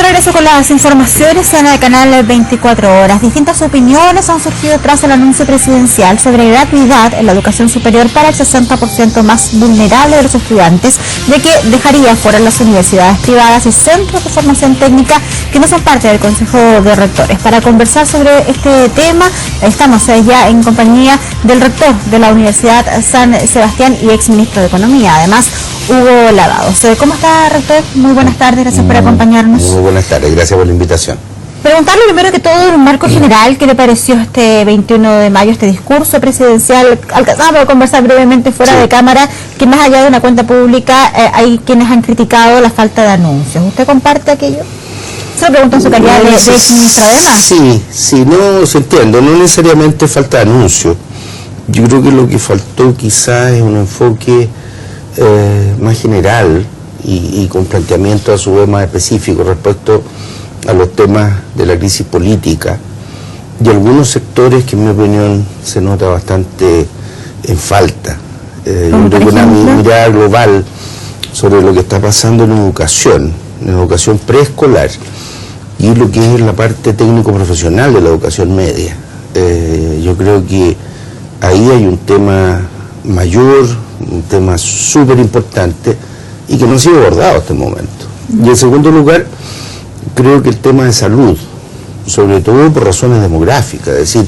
regreso con las informaciones en el canal 24 horas. Distintas opiniones han surgido tras el anuncio presidencial sobre gratuidad en la educación superior para el 60% más vulnerable de los estudiantes, ya que dejaría fuera las universidades privadas y centros de formación técnica que no son parte del Consejo de Rectores. Para conversar sobre este tema, estamos ya en compañía del rector de la Universidad San Sebastián y exministro de Economía, además Hugo Lavados. ¿Cómo está, rector? Muy buenas tardes, gracias por acompañarnos. Muy buenas tardes, gracias por la invitación. Preguntarle primero que todo, en un marco general, ¿qué le pareció este 21 de mayo, este discurso presidencial? Alcanzamos a conversar brevemente fuera de cámara, que más allá de una cuenta pública, hay quienes han criticado la falta de anuncios. ¿Usted comparte aquello? Se lo pregunto en su calidad de exministro, además. Sí, no se entiende, no necesariamente falta de anuncio. Yo creo que lo que faltó quizás es un enfoque más general y con planteamiento a su vez más específico respecto a los temas de la crisis política y algunos sectores que en mi opinión se nota bastante en falta. Yo creo que una mirada global sobre lo que está pasando en educación preescolar y lo que es la parte técnico-profesional de la educación media. Yo creo que ahí hay un tema mayor, un tema súper importante y que no ha sido abordado hasta el momento. Y en segundo lugar, creo que el tema de salud, sobre todo por razones demográficas, es decir,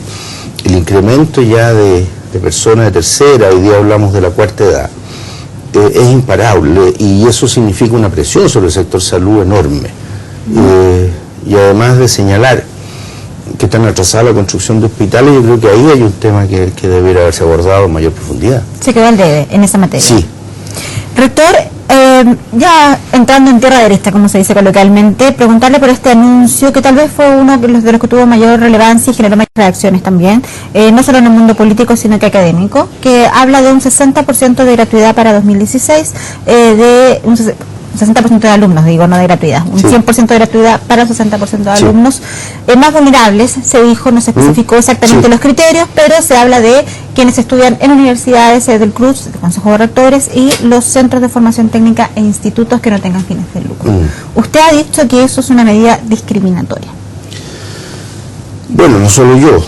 el incremento ya de personas de tercera, hoy día hablamos de la cuarta edad, es imparable y eso significa una presión sobre el sector salud enorme. Y además de señalar que están atrasadas la construcción de hospitales, yo creo que ahí hay un tema que debería haberse abordado en mayor profundidad. Se quedó al debe en esa materia. Sí. Rector, ya entrando en tierra derecha, como se dice coloquialmente, preguntarle por este anuncio, que tal vez fue uno de los que tuvo mayor relevancia y generó mayores reacciones también, no solo en el mundo político, sino que académico, que habla de un 60% de gratuidad para 2016, de un 60% de alumnos, digo, no de gratuidad, un 100% de gratuidad para el 60% de alumnos más vulnerables, se dijo, no se especificó exactamente los criterios, pero se habla de quienes estudian en universidades del CRUZ, del Consejo de Rectores, y los centros de formación técnica e institutos que no tengan fines de lucro. Usted ha dicho que eso es una medida discriminatoria. Bueno, no solo yo,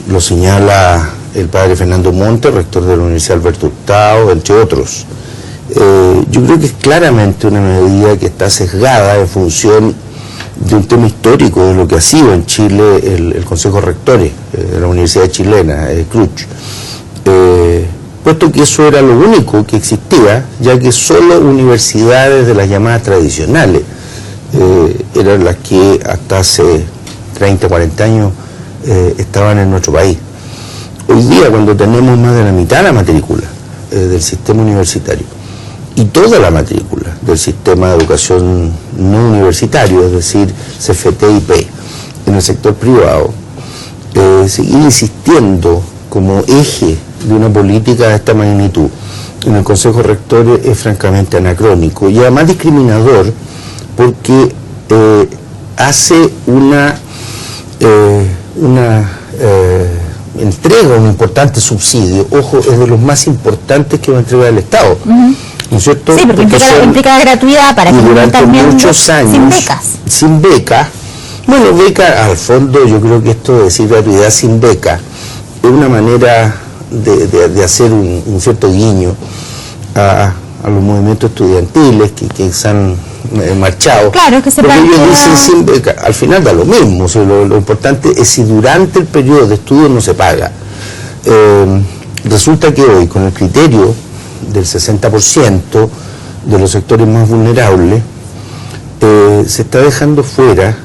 lo señala el padre Fernando Monte, rector de la Universidad Alberto Hurtado, entre otros. Yo creo que es claramente una medida que está sesgada en función de un tema histórico de lo que ha sido en Chile el Consejo de Rectores de la Universidad Chilena, CRUZ, puesto que eso era lo único que existía, ya que solo universidades de las llamadas tradicionales eran las que hasta hace 30, 40 años estaban en nuestro país. Hoy día, cuando tenemos más de la mitad de la matrícula del sistema universitario, y toda la matrícula del sistema de educación no universitario, es decir, CFT y P, en el sector privado, seguir insistiendo como eje de una política de esta magnitud en el Consejo de Rectores es francamente anacrónico y además discriminador, porque hace una entrega, un importante subsidio, ojo, es de los más importantes que va a entregar el Estado. ¿No es cierto? Sí, porque implica gratuidad para que durante muchos años sin becas. Bueno, beca, al fondo, yo creo que esto de decir gratuidad sin beca es una manera de hacer un cierto guiño a los movimientos estudiantiles que se han marchado. Claro, que se porque ellos dicen sin beca, al final da lo mismo. O sea, lo importante es si durante el periodo de estudio no se paga. Resulta que hoy, con el criterio del 60% de los sectores más vulnerables, se está dejando fuera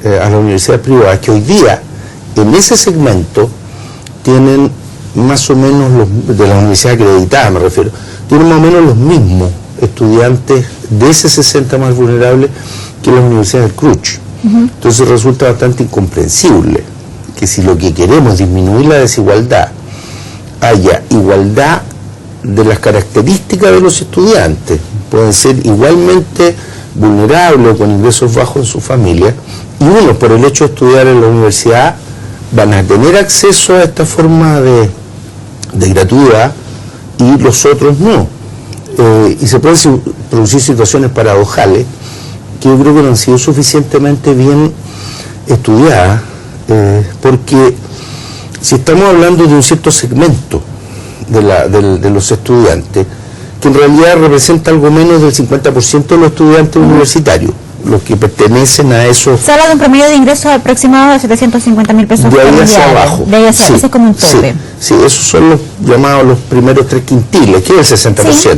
a las universidades privadas que hoy día en ese segmento tienen más o menos de la universidad acreditada, me refiero, tienen más o menos los mismos estudiantes de ese 60 más vulnerables que las universidades del CRUZ. Entonces resulta bastante incomprensible que si lo que queremos es disminuir la desigualdad, haya igualdad de las características de los estudiantes, pueden ser igualmente vulnerables o con ingresos bajos en su familia, y uno por el hecho de estudiar en la universidad van a tener acceso a esta forma de gratuidad y los otros no. Y se pueden producir situaciones paradojales que yo creo que no han sido suficientemente bien estudiadas, porque si estamos hablando de un cierto segmento de los estudiantes, que en realidad representa algo menos del 50% de los estudiantes universitarios, los que pertenecen a esos... Se habla de un promedio de ingresos aproximado de 750.000 pesos. De ahí hacia abajo. De ahí hacia sí, ese es como un tope. Sí, esos son los llamados los primeros 3 quintiles, que es el 60%. Sí.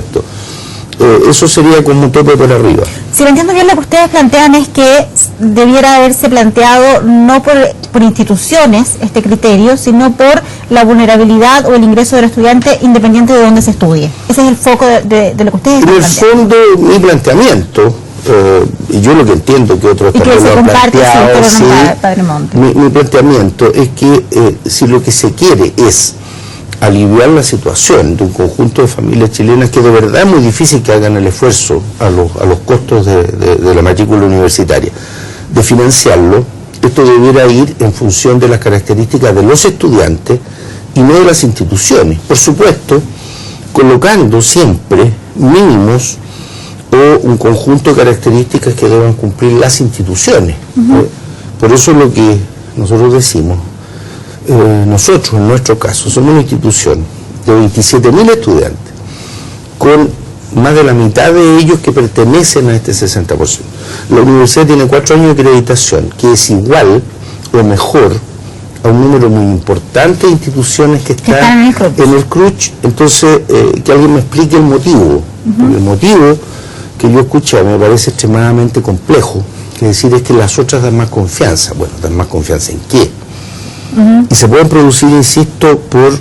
Eso sería como un tope por arriba. Si lo entiendo bien, lo que ustedes plantean es que debiera haberse planteado no por instituciones este criterio, sino por la vulnerabilidad o el ingreso del estudiante independiente de dónde se estudie. Ese es el foco de lo que ustedes están planteando. En el fondo, mi planteamiento, y yo lo que entiendo que otros también lo han planteado, mi planteamiento es que si lo que se quiere es aliviar la situación de un conjunto de familias chilenas que de verdad es muy difícil que hagan el esfuerzo a los costos de la matrícula universitaria, de financiarlo, esto debiera ir en función de las características de los estudiantes y no de las instituciones. Por supuesto, colocando siempre mínimos o un conjunto de características que deban cumplir las instituciones. Por eso es lo que nosotros decimos. Nosotros, en nuestro caso, somos una institución de 27.000 estudiantes, con más de la mitad de ellos que pertenecen a este 60%. La universidad tiene 4 años de acreditación, que es igual o mejor a un número muy importante de instituciones que están en el CRUCH. Entonces, que alguien me explique el motivo. Porque el motivo que yo escuché me parece extremadamente complejo, que decir es que las otras dan más confianza. Bueno, ¿dan más confianza en qué? Y se pueden producir, insisto, por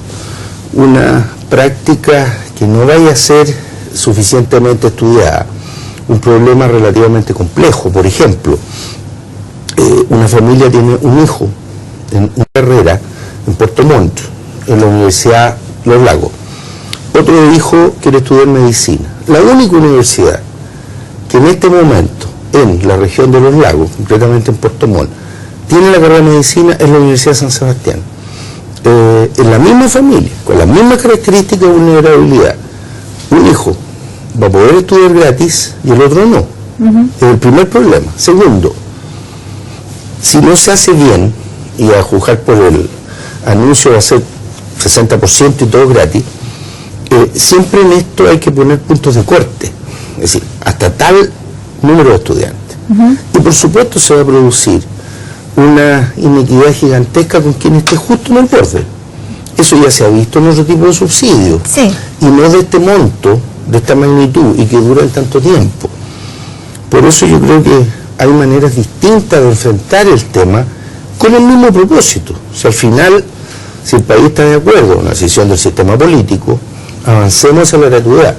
una práctica que no vaya a ser suficientemente estudiada, un problema relativamente complejo. Por ejemplo, una familia tiene un hijo en una carrera en Puerto Montt, en la Universidad Los Lagos. Otro hijo quiere estudiar medicina. La única universidad que en este momento en la región de Los Lagos, concretamente en Puerto Montt, tiene la carrera de medicina es la Universidad de San Sebastián. En la misma familia, con las mismas características de vulnerabilidad, un hijo va a poder estudiar gratis y el otro no. Es el primer problema. Segundo, si no se hace bien, y a juzgar por el anuncio va a ser 60% y todo gratis, siempre en esto hay que poner puntos de corte, es decir, hasta tal número de estudiantes. Y por supuesto se va a producir una inequidad gigantesca con quien esté justo en el borde. Eso ya se ha visto en otro tipo de subsidios, y no de este monto, de esta magnitud, y que duran tanto tiempo. Por eso yo creo que hay maneras distintas de enfrentar el tema con el mismo propósito. O sea, al final, si el país está de acuerdo en la decisión del sistema político, avancemos hacia la gratuidad,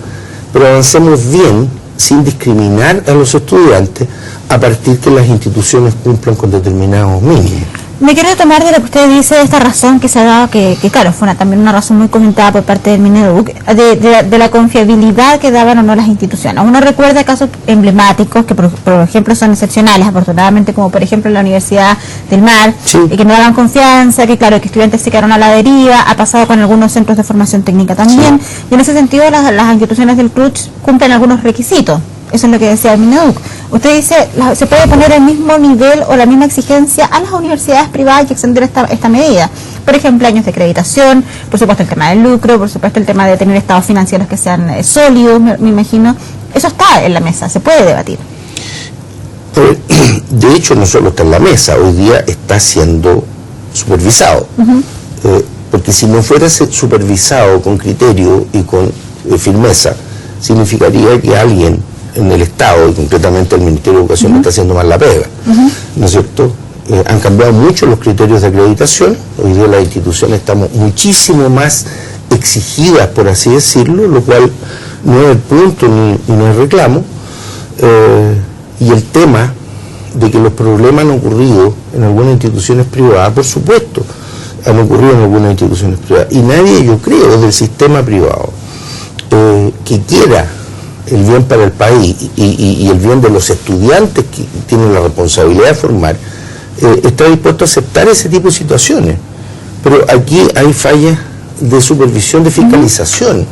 pero avancemos bien, sin discriminar a los estudiantes, a partir que las instituciones cumplan con determinados mínimos. Me quiero tomar de lo que usted dice, de esta razón que se ha dado, que claro, fue también una razón muy comentada por parte del Mineduc, de la confiabilidad que daban o no las instituciones. Uno recuerda casos emblemáticos que, por ejemplo, son excepcionales, afortunadamente, como por ejemplo la Universidad del Mar, y que no daban confianza, que claro, que estudiantes se quedaron a la deriva, ha pasado con algunos centros de formación técnica también, y en ese sentido las instituciones del CRUCH cumplen algunos requisitos. Eso es lo que decía el Mineduc. Usted dice, se puede poner el mismo nivel o la misma exigencia a las universidades privadas y extender esta medida. Por ejemplo, años de acreditación, por supuesto el tema del lucro, por supuesto el tema de tener estados financieros que sean sólidos, me imagino. Eso está en la mesa, se puede debatir. De hecho, no solo está en la mesa, hoy día está siendo supervisado. Porque si no fuera supervisado con criterio y con firmeza, significaría que alguien en el Estado, y concretamente el Ministerio de Educación, está haciendo mal la pega, ¿no es cierto? Han cambiado mucho los criterios de acreditación. Hoy día las instituciones estamos muchísimo más exigidas, por así decirlo, lo cual no es el punto ni no es reclamo. Y el tema de que los problemas han ocurrido en algunas instituciones privadas, por supuesto, han ocurrido en algunas instituciones privadas. Y nadie, yo creo, del sistema privado que quiera el bien para el país y el bien de los estudiantes que tienen la responsabilidad de formar, está dispuesto a aceptar ese tipo de situaciones. Pero aquí hay fallas de supervisión, de fiscalización,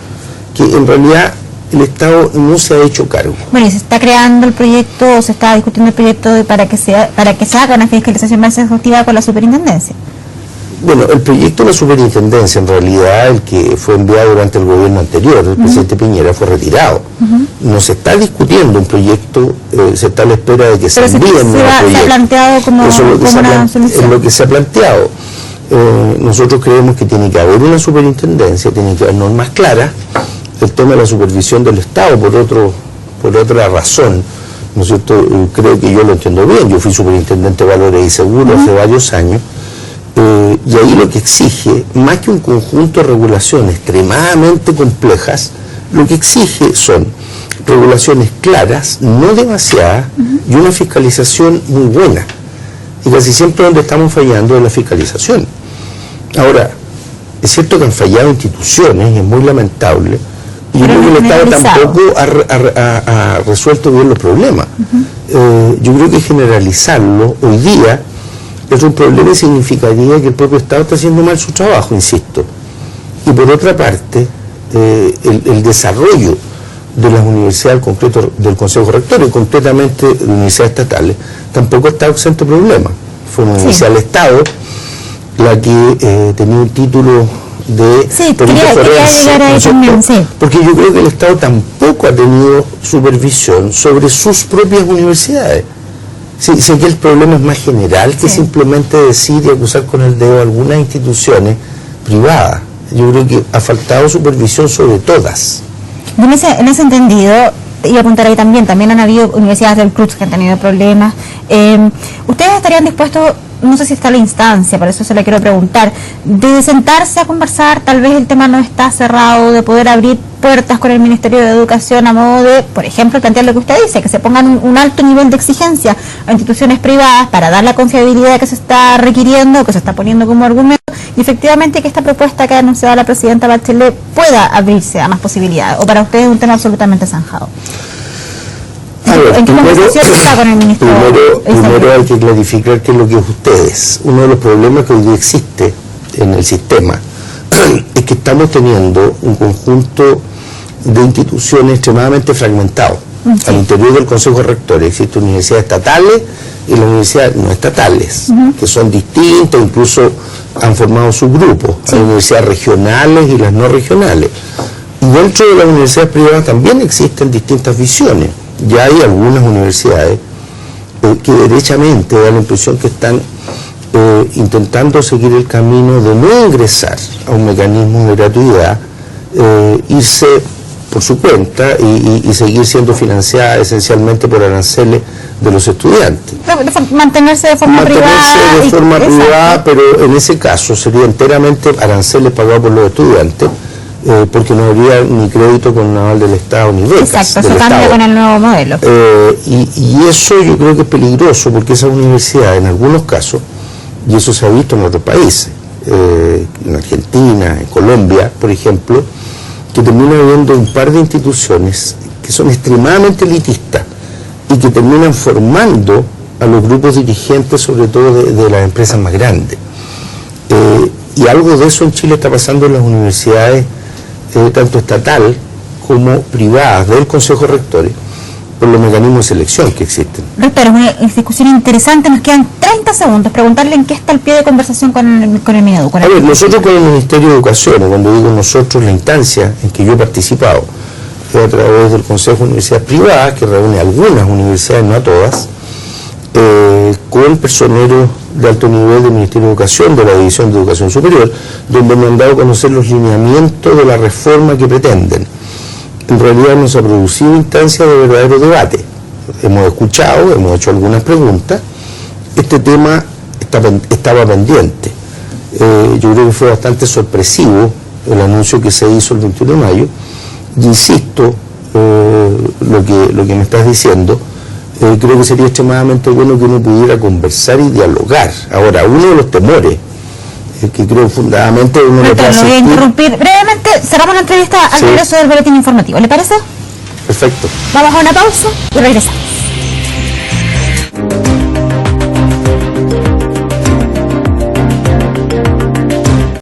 que en realidad el Estado no se ha hecho cargo. Bueno, y se está creando el proyecto, o se está discutiendo el proyecto para que se haga una fiscalización más exhaustiva con la superintendencia. Bueno, el proyecto de la superintendencia, en realidad, el que fue enviado durante el gobierno anterior, el presidente Piñera, fue retirado. No se está discutiendo un proyecto, se está a la espera de que se envíen un proyecto. Se ha planteado como una solución. Es lo que se ha planteado. Nosotros creemos que tiene que haber una superintendencia, tiene que haber normas claras. El tema de la supervisión del Estado, por otra razón, ¿no es cierto? Creo que yo lo entiendo bien. Yo fui superintendente de Valores y Seguros hace varios años. Y ahí lo que exige, más que un conjunto de regulaciones extremadamente complejas, lo que exige son regulaciones claras, no demasiadas, y una fiscalización muy buena. Y casi siempre donde estamos fallando es la fiscalización. Ahora, es cierto que han fallado instituciones, y es muy lamentable, y yo creo que el Estado tampoco ha resuelto bien los problemas. Yo creo que generalizarlo hoy día es un problema y significaría que el propio Estado está haciendo mal su trabajo, insisto. Y por otra parte, el desarrollo de las universidades del Consejo Rector, y concretamente de universidades estatales, tampoco está ausente de problemas. Fue una universidad del Estado la que tenía un título de perito forense, porque yo creo que el Estado tampoco ha tenido supervisión sobre sus propias universidades. Sé que el problema es más general que simplemente decir y acusar con el dedo a algunas instituciones privadas. Yo creo que ha faltado supervisión sobre todas. En ese entendido, iba a apuntar ahí también han habido universidades del CRUZ que han tenido problemas. ¿Ustedes estarían dispuestos, no sé si está la instancia, por eso se le quiero preguntar, de sentarse a conversar? Tal vez el tema no está cerrado, de poder abrir puertas con el Ministerio de Educación a modo de, por ejemplo, plantear lo que usted dice, que se pongan un alto nivel de exigencia a instituciones privadas para dar la confiabilidad que se está requiriendo, que se está poniendo como argumento, y efectivamente que esta propuesta que ha anunciado la presidenta Bachelet pueda abrirse a más posibilidades, o para ustedes es un tema absolutamente zanjado. ¿En qué conversación está con el ministro? Primero hay que clarificar qué es lo que es ustedes. Uno de los problemas que hoy día existe en el sistema es que estamos teniendo un conjunto de instituciones extremadamente fragmentados. Al interior del Consejo Rector existen universidades estatales y las universidades no estatales, que son distintas, incluso han formado subgrupos. Hay universidades regionales y las no regionales. Y dentro de las universidades privadas también existen distintas visiones. Ya hay algunas universidades que derechamente da la impresión que están intentando seguir el camino de no ingresar a un mecanismo de gratuidad, irse por su cuenta y seguir siendo financiada esencialmente por aranceles de los estudiantes. Mantenerse de forma privada. Pero en ese caso sería enteramente aranceles pagados por los estudiantes, porque no habría ni crédito con un aval del Estado ni becas. Exacto, eso cambia con el nuevo modelo. Y eso yo creo que es peligroso, porque esas universidades en algunos casos, y eso se ha visto en otros países, en Argentina, en Colombia, por ejemplo, que termina habiendo un par de instituciones que son extremadamente elitistas y que terminan formando a los grupos dirigentes, sobre todo de las empresas más grandes. Y algo de eso en Chile está pasando en las universidades, tanto estatal como privadas, del Consejo Rector, por los mecanismos de selección que existen. Rector, es una discusión interesante, nos quedan 30 segundos, preguntarle en qué está el pie de conversación con el Minedu. A ver, nosotros con el Ministerio de Educación, cuando digo nosotros, la instancia en que yo he participado, fue a través del Consejo de Universidades Privadas, que reúne algunas universidades, no a todas, con personeros de alto nivel del Ministerio de Educación, de la División de Educación Superior, donde me han dado a conocer los lineamientos de la reforma que pretenden. En realidad no se ha producido instancia de verdadero debate. Hemos escuchado, hemos hecho algunas preguntas. Este tema estaba pendiente. Yo creo que fue bastante sorpresivo el anuncio que se hizo el 21 de mayo. Y insisto, lo que me estás diciendo, creo que sería extremadamente bueno que uno pudiera conversar y dialogar. Ahora, uno de los temores que creo fundamentalmente uno lo voy a interrumpir brevemente. Cerramos la entrevista al regreso del boletín informativo. ¿Le parece? Perfecto. Vamos a una pausa y regresamos.